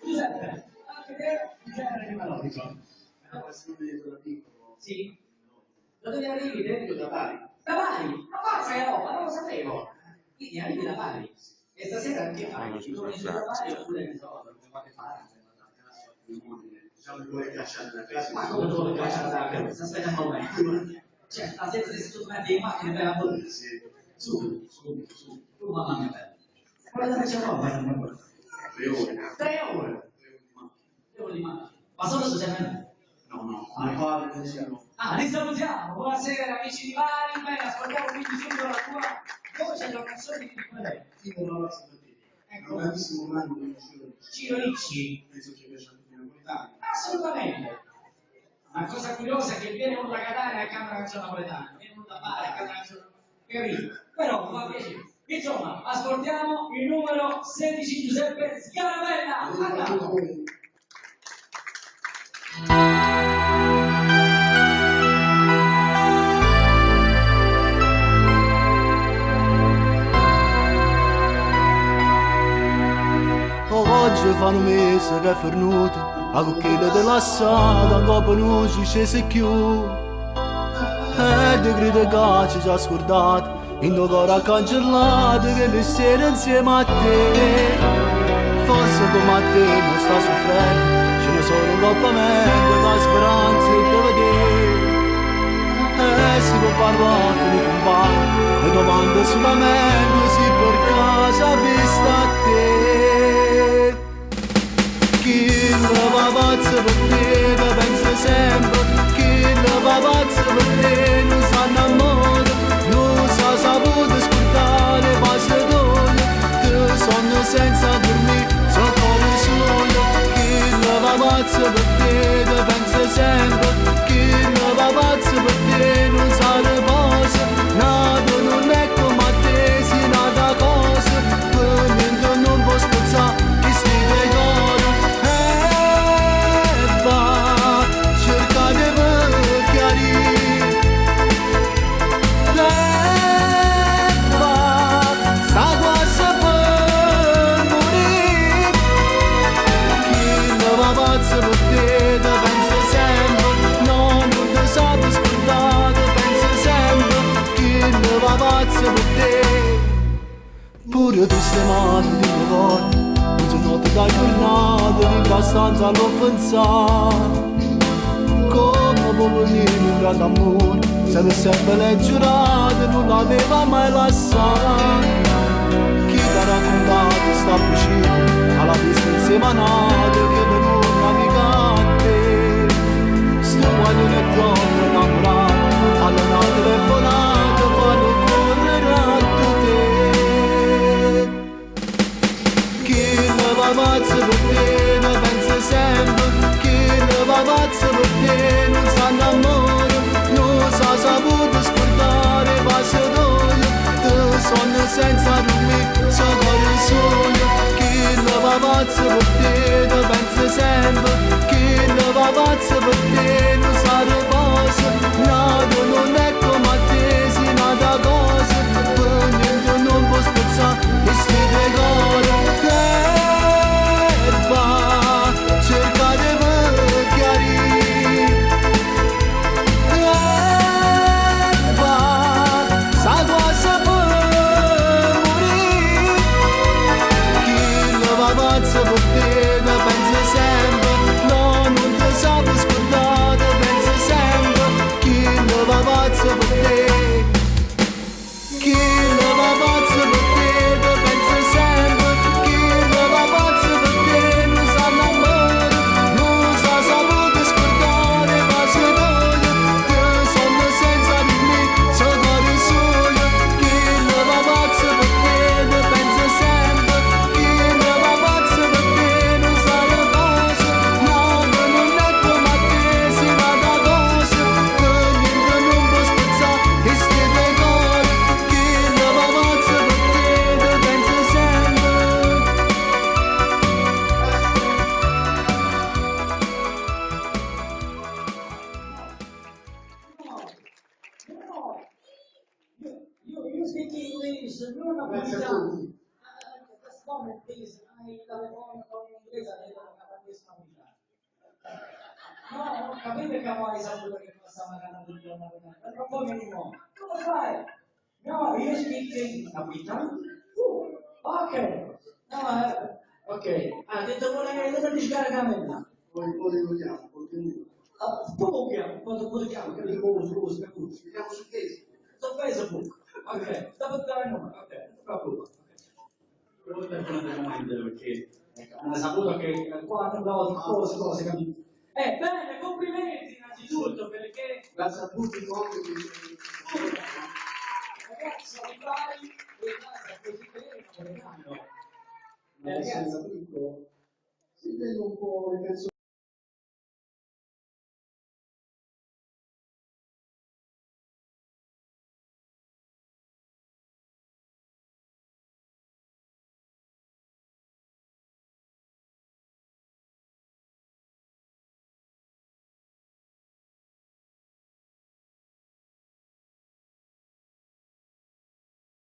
Giuseppe, anche te in genere melodico. Sì? Da dove arrivi dentro da Bari? Da Bari? Ma forza che roba, non lo sapevo. Quindi arrivi da Bari. E stasera anche fai? Ti torni su da Bari oppure ne so, come qualche parte? Diciamo che vuole cacciare da casa. Ma come vuole cacciare da casa? Aspetta un momento. Cioè, stasera sei tutto metti in macchina per la politica. Su. Tu mamma mia bella. Quella dove c'è roba? 3 ore. 3 ore? 3 ore di macchina. Ma solo su Giappone? No, alle palle siamo. Li salutiamo, buonasera amici di Bari, bene, ascoltiamo quindi subito la tua voce, la canzone di quella. Io non la stamattina. Ecco, un grandissimo grande di Ciro Ricci. Penso che piace a tutti i napoletani. Assolutamente. La cosa curiosa è che viene uno da Catania e canta la canzone napoletana, viene uno da Bari e canta la canzone capito? Però mi fa piacere. Insomma, ascoltiamo il numero 16 Giuseppe Scarabella. Andiamo. Oggi fa un mese che è fornuto, a cucchiaia della strada, dopo non ci scese più. E di grida che ci ha scordato, in tuo cuore ha cancellato, che le sere insieme a te. Forse come a te non sta soffrendo, ce ne sono un coppamento, la speranza di vedere. E si può parlare con i compagni, le domande solamente se per caso ha visto a te. Chi la pazza per te, che pensa sempre, chi la pazza per te, non sa innamora, non sa saputo scordare, passa d'olio, che sogno senza dormire, sono cuore solo. Chi la pazza per te, che pensa sempre, chi la pazza per te, non sa riposa, nato non è come a te, si nata cosa, per niente non può spezzare, chi scrive cuore. Pure tu stai male di cuore, mezzanotte da giornata, di abbastanza l'ho pensato. Come può venire un grande amore, se per sempre le giurate, non l'aveva mai lasciato. Chi ti ha raccontato sta vicino, alla vista insieme a nato, che per un'amica a te. Sto guaglione è troppo innamorato, fanno una telefonata, fanno correre a te. Pazzo per te, ne pensa sempre, chi ne va pazzo per te, non sa innamora, non sa saputo scordare, passa d'olio, te sogno senza dormire, so cuore solo. Chi ne va pazzo per te, ne pensa sempre, chi ne va pazzo per te, non sa riposa, nato non è come a te, si nata cosa, per niente non può spezzare, e sfide cuore. Cerca di chiarire, sa cosa può morire. Chi la va pazza per te, ne pensa sempre, no, non ti saprò scordare, pensa sempre. Chi la va pazza per te, chi la va pazza per te, ne pensa sempre. Chi la va pazza per te, non sa innamora, non sa saputo scordare, passa d'olio, che sogno senza dormire, so cuore solo. Chi la va pazza per te, ne pensa sempre, chi la va pazza per te, non sa le cose, no, che non è come a te, si nata cosa, per niente non può spezzare, e stile cuore. Chi la va pazza per te, ne pensa sempre. You speak English, no napolitano. No, nome, hai il telefono con l'inglese, hai detto che la questa unità. No, non capite che vuoi sapere che cosa magari tutto il giorno, però poi venimo, come fai? No, io speak capito? Ok, no, ok, ha detto non ti scaricare. Poi lo chiamo, contenuto. Poi chiamo, che dico, scusa, Ci chiamo su Facebook. su Facebook, ok, sta per il numero, ok, non ti preoccupare. Volevo telefonare al momento perché hanno saputo che qua andavo di cose, capito? Bene, complimenti innanzitutto perché Grazie a tutti voi che ragazzi, ormai le case così bene non le fanno. mi hanno capito. Si vede un po' le persone.